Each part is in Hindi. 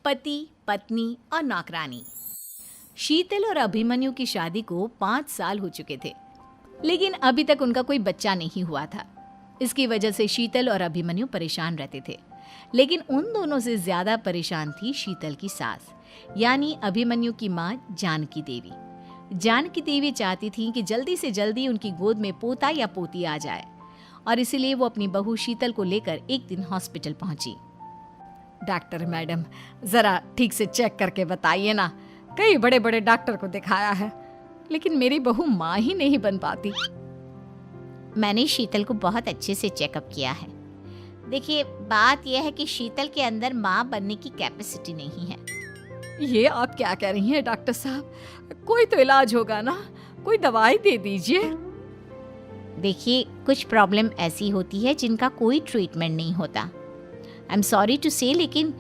पति, पत्नी और नौकरानी। शीतल और अभिमन्यु की शादी को 5 साल हो चुके थे, लेकिन अभी तक उनका कोई बच्चा नहीं हुआ था। इसकी वजह से शीतल और अभिमन्यु परेशान रहते थे, लेकिन उन दोनों से ज्यादा परेशान थी शीतल की सास, यानी अभिमन्यु की माँ जानकी देवी। जानकी देवी चाहती थी कि जल्दी से जल्दी उनकी गोद में पोता या पोती आ जाए, और इसीलिए वो अपनी बहू शीतल को लेकर एक दिन हॉस्पिटल पहुंची। डॉक्टर मैडम, जरा ठीक से चेक करके बताइए ना। कई बड़े बड़े डॉक्टर को दिखाया है, लेकिन मेरी बहू माँ ही नहीं बन पाती। मैंने शीतल को बहुत अच्छे से चेकअप किया है। देखिए, बात यह है कि शीतल के अंदर माँ बनने की कैपेसिटी नहीं है। ये आप क्या कह रही हैं डॉक्टर साहब? कोई तो इलाज होगा ना, कोई दवाई दे दीजिए। देखिए, कुछ प्रॉब्लम ऐसी होती है जिनका कोई ट्रीटमेंट नहीं होता। आई एम सॉरी टू से, लेकिन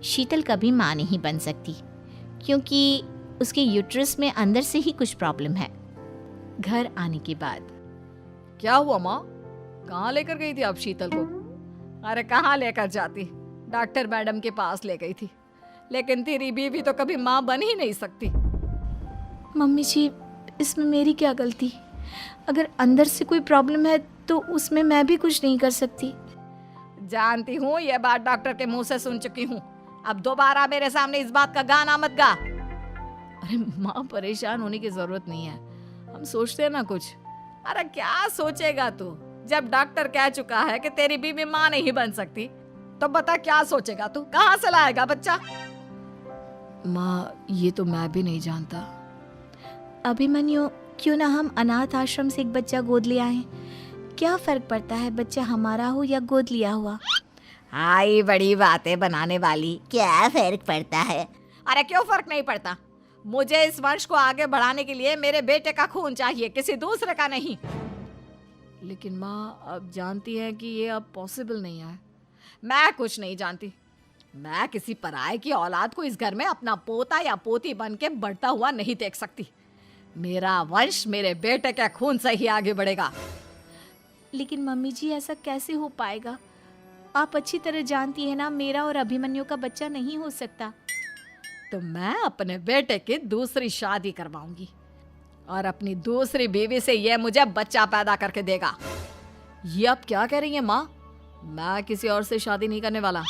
शीतल कभी माँ नहीं बन सकती, क्योंकि उसके यूट्रस में अंदर से ही कुछ प्रॉब्लम है। घर आने के बाद क्या हुआ माँ? कहाँ लेकर गई थी आप शीतल को? अरे कहाँ लेकर जाती, डॉक्टर मैडम के पास ले गई थी, लेकिन तेरी बीवी तो कभी माँ बन ही नहीं सकती। मम्मी जी, इसमें मेरी क्या गलती? अगर अंदर से कोई प्रॉब्लम है तो उसमें मैं भी कुछ नहीं कर सकती। जानती हूँ, ये बात डॉक्टर के मुंह से सुन चुकी हूँ। अब दोबारा मेरे सामने इस बात का गाना मत गा। अरे माँ, परेशान होने की जरूरत नहीं है, हम सोचते हैं ना कुछ। अरे क्या सोचेगा तू? जब डॉक्टर कह चुका है कि तेरी बीवी माँ नहीं बन सकती, तो बता क्या सोचेगा तू? कहाँ से लाएगा बच्चा? माँ, ये तो मैं भी नहीं जानता। अभिमन्यु, क्यों ना हम अनाथ आश्रम से एक बच्चा गोद ले आए? क्या फर्क पड़ता है बच्चा हमारा हो या गोद लिया हुआ? हाय, बड़ी बातें बनाने वाली। क्या फर्क पड़ता है? अरे क्यों फर्क नहीं पड़ता? मुझे इस वंश को आगे बढ़ाने के लिए मेरे बेटे का खून चाहिए, किसी दूसरे का नहीं। लेकिन माँ, आप जानती हैं कि ये अब पॉसिबल नहीं है। मैं कुछ नहीं जानती। मैं किसी पराये की औलाद को इस घर में अपना पोता या पोती बन के बढ़ता हुआ नहीं देख सकती। मेरा वंश मेरे बेटे के खून से ही आगे बढ़ेगा। लेकिन मम्मी जी, ऐसा कैसे हो पाएगा? आप अच्छी तरह जानती है ना, मेरा और अभिमन्यु का बच्चा नहीं हो सकता। तो मैं अपने बेटे की दूसरी शादी करवाऊंगी, और अपनी दूसरी बीवी से ये मुझे बच्चा पैदा करके देगा। ये आप क्या कह रही हैं माँ? मैं किसी और से शादी नहीं करने वाला।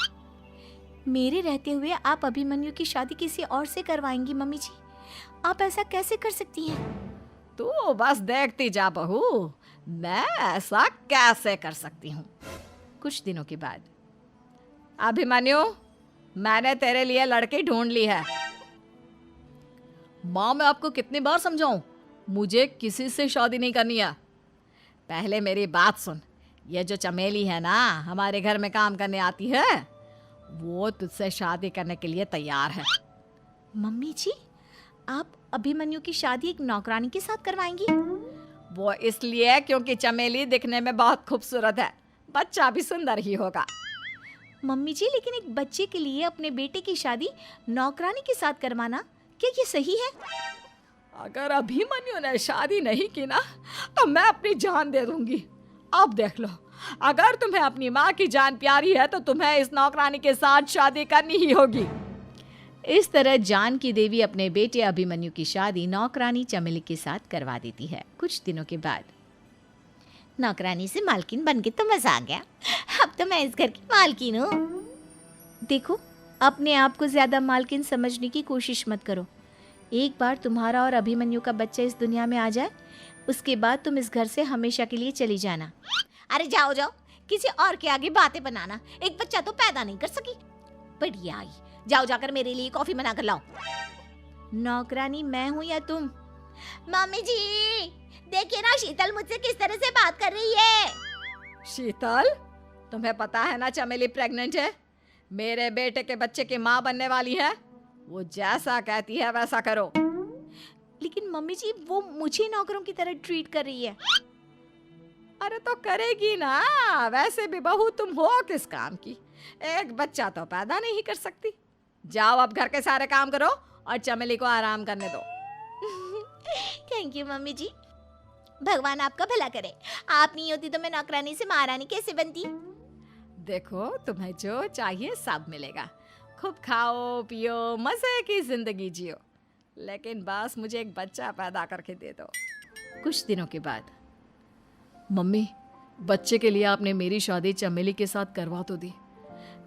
मेरे रहते हुए आप अभिमन्यु की शादी किसी और से करवाएंगी? मम्मी जी, आप ऐसा कैसे कर सकती हैं? तू बस देखती जा बहू, मैं ऐसा कैसे कर सकती हूँ। कुछ दिनों के बाद, अभिमन्यु, मैंने तेरे लिए लड़की ढूंढ ली है। माँ, मैं आपको कितनी बार समझाऊं, मुझे किसी से शादी नहीं करनी है। पहले मेरी बात सुन। ये जो चमेली है ना, हमारे घर में काम करने आती है, वो तुझसे शादी करने के लिए तैयार है। मम्मी जी, आप अभिमन्यु की शादी एक नौकरानी के साथ करवाएंगी? वो इसलिए क्योंकि चमेली दिखने में बहुत खूबसूरत है, बच्चा भी सुंदर ही होगा। मम्मी जी, लेकिन एक बच्चे के लिए अपने बेटे की शादी नौकरानी के साथ करवाना, क्या ये सही है? अगर अभिमन्यु ने शादी नहीं की ना, तो मैं अपनी जान दे दूंगी। अब देख लो, अगर तुम्हें अपनी माँ की जान प्यारी है तो तुम्हें इस नौकरानी के साथ शादी करनी ही होगी। इस तरह जानकी देवी अपने बेटे अभिमन्यु की शादी नौकरानी चमेली के साथ करवा देती है। कुछ दिनों के बाद, नौकरानी से मालकिन बन के तो मजा आ गया। अब तो मैं इस घर की मालकिन हूँ। देखो, अपने आप को ज्यादा मालकिन समझने की कोशिश मत करो। एक बार तुम्हारा और अभिमन्यु का बच्चा इस दुनिया में आ जाए, उसके बाद तुम इस घर से हमेशा के लिए चली जाना। अरे जाओ जाओ, किसी और के आगे बातें बनाना। एक बच्चा तो पैदा नहीं कर सकी, बढ़िया आई। जाओ जाकर मेरे लिए कॉफी बना कर लाओ। नौकरानी मैं हूँ या तुम? मम्मी जी, देखिए ना शीतल मुझसे किस तरह से बात कर रही है। शीतल, तुम्हें पता है ना चमेली प्रेग्नेंट है, मेरे बेटे के बच्चे की माँ बनने वाली है। वो जैसा कहती है वैसा करो। लेकिन मम्मी जी, वो मुझे नौकरों की तरह ट्रीट कर रही है। अरे तो करेगी ना, वैसे भी बहू तुम हो किस काम की? एक बच्चा तो पैदा नहीं कर सकती। जाओ अब घर के सारे काम करो और चमेली को आराम करने दो। थैंक यू मम्मी जी, भगवान आपका भला करे। आप नहीं होती तो मैं नौकरानी से महारानी कैसे बनती? देखो, तुम्हें जो चाहिए सब मिलेगा। खूब खाओ पियो, मजे की जिंदगी जियो, लेकिन बस मुझे एक बच्चा पैदा करके दे दो। कुछ दिनों के बाद, मम्मी, बच्चे के लिए आपने मेरी शादी चमेली के साथ करवा तो दी,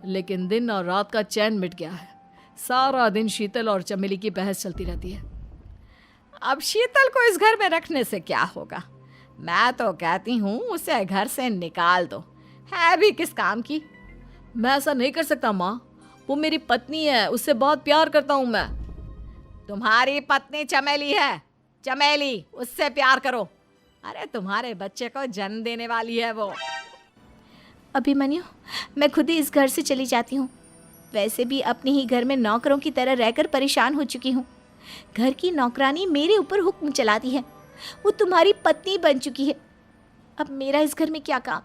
लेकिन दिन और रात का चैन मिट गया है। सारा दिन शीतल और चमेली की बहस चलती रहती है। अब शीतल को इस घर में रखने से क्या होगा? मैं तो कहती हूँ उसे घर से निकाल दो, है भी किस काम की। मैं ऐसा नहीं कर सकता माँ, वो मेरी पत्नी है, उससे बहुत प्यार करता हूँ मैं। तुम्हारी पत्नी चमेली है, चमेली, उससे प्यार करो। अरे तुम्हारे बच्चे को जन्म देने वाली है वो। अभिमन्यु, मैं खुद ही इस घर से चली जाती हूँ। वैसे भी अपने ही घर में नौकरों की तरह रहकर परेशान हो चुकी हूँ। घर की नौकरानी मेरे ऊपर हुक्म चलाती है, वो तुम्हारी पत्नी बन चुकी है। अब मेरा इस घर में क्या काम?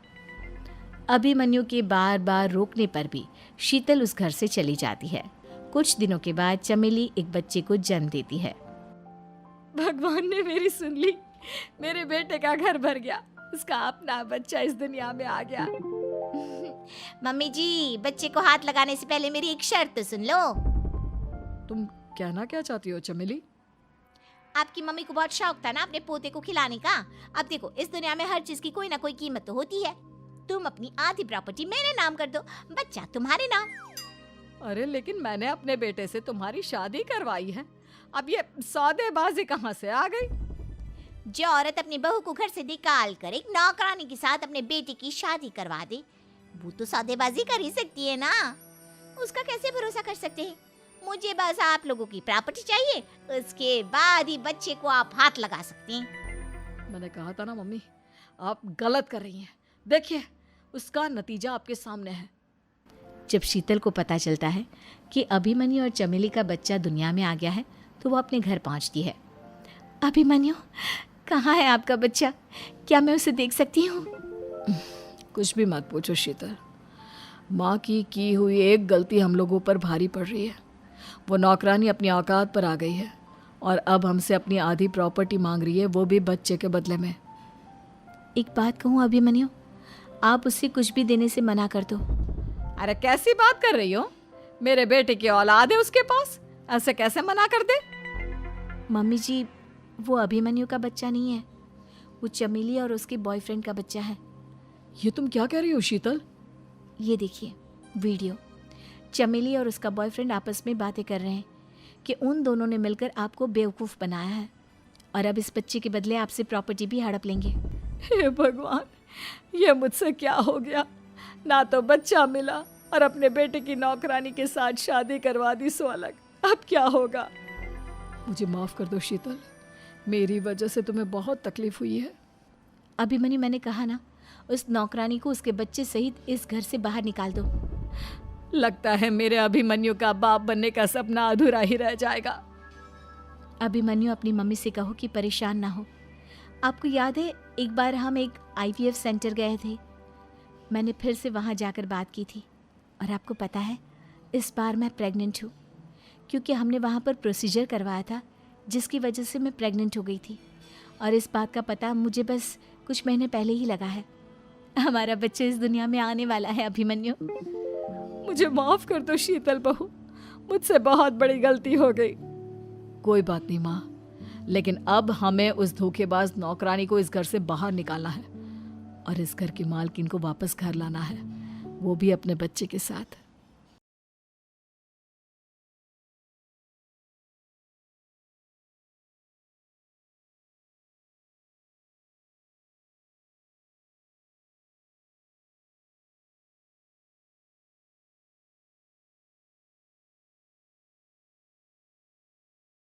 अभिमन्यु के बार बार रोकने पर भी शीतल उस घर से चली जाती है। कुछ दिनों के बाद चमेली एक बच्चे को जन्म देती है। भगवान ने मेरी सुन ली, मेरे बेटे का घर भर गया, उसका अपना बच्चा इस दुनिया में आ गया। मम्मी जी, बच्चे को हाथ लगाने से पहले मेरी एक शर्त तो सुन लो। तुम कहना क्या चाहती हो चमेली? आपकी मम्मी को बहुत शौक था ना अपने पोते को खिलाने का। अब देखो, इस दुनिया में हर चीज की कोई ना कोई कीमत तो होती है। तुम अपनी आधी प्रॉपर्टी मेरे नाम कर दो, बच्चा तुम्हारे नाम। अरे लेकिन मैंने अपने बेटे से तुम्हारी शादी करवाई है, अब ये सौदेबाजी कहाँ से आ गई? जो औरत अपनी बहू को घर से निकाल कर एक नौकरानी के साथ अपने बेटे की शादी करवा दे, वो तो सौदेबाजी कर ही सकती है ना। उसका कैसे भरोसा कर सकते हैं? मुझे बस आप लोगों की प्रॉपर्टी चाहिए, उसके बाद ही बच्चे को आप हाथ लगा सकते हैं। मैंने कहा था ना मम्मी, आप गलत कर रही हैं। देखिए, उसका नतीजा आपके सामने है। जब शीतल को पता चलता है कि अभिमन्यु और चमेली का बच्चा दुनिया में आ गया है, तो वो अपने घर पहुंचती है। अभिमन्यु, कहाँ है आपका बच्चा? क्या मैं उसे देख सकती हूँ? कुछ भी मत पूछो शीतल, माँ की हुई एक गलती हम लोगों पर भारी पड़ रही है। वो नौकरानी अपनी औकात पर आ गई है और अब हमसे अपनी आधी प्रॉपर्टी मांग रही है, वो भी बच्चे के बदले में। एक बात कहूँ अभिमन्यु, आप उसे कुछ भी देने से मना कर दो। अरे कैसी बात कर रही हो? मेरे बेटे की औलाद है उसके पास, ऐसे कैसे मना कर दे? मम्मी जी, वो अभिमन्यु का बच्चा नहीं है, वो चमेली और उसके बॉयफ्रेंड का बच्चा है। ये तुम क्या कह रही हो शीतल? ये देखिए वीडियो, चमेली और उसका बॉयफ्रेंड आपस में बातें कर रहे हैं कि उन दोनों ने मिलकर आपको बेवकूफ़ बनाया है और अब इस बच्चे के बदले आपसे प्रॉपर्टी भी हड़प लेंगे। हे भगवान, ये मुझसे क्या हो गया? ना तो बच्चा मिला और अपने बेटे की नौकरानी के साथ शादी करवा दी सो अलग। अब क्या होगा? मुझे माफ़ कर दो शीतल, मेरी वजह से तुम्हें बहुत तकलीफ हुई है। अभिमन्यु, मैंने कहा ना, उस नौकरानी को उसके बच्चे सहित इस घर से बाहर निकाल दो। लगता है मेरे अभिमन्यु का बाप बनने का सपना अधूरा ही रह जाएगा। अभिमन्यु, अपनी मम्मी से कहो कि परेशान ना हो। आपको याद है एक बार हम एक IVF सेंटर गए थे, मैंने फिर से वहाँ जाकर बात की थी और आपको पता है इस बार मैं प्रेग्नेंट हूँ, क्योंकि हमने वहाँ पर प्रोसीजर करवाया था जिसकी वजह से मैं प्रेग्नेंट हो गई थी और इस बात का पता मुझे बस कुछ महीने पहले ही लगा है। हमारा बच्चा इस दुनिया में आने वाला है अभिमन्यु। मुझे माफ कर दो शीतल बहू, मुझसे बहुत बड़ी गलती हो गई। कोई बात नहीं माँ, लेकिन अब हमें उस धोखेबाज नौकरानी को इस घर से बाहर निकालना है और इस घर की मालकिन को वापस घर लाना है, वो भी अपने बच्चे के साथ।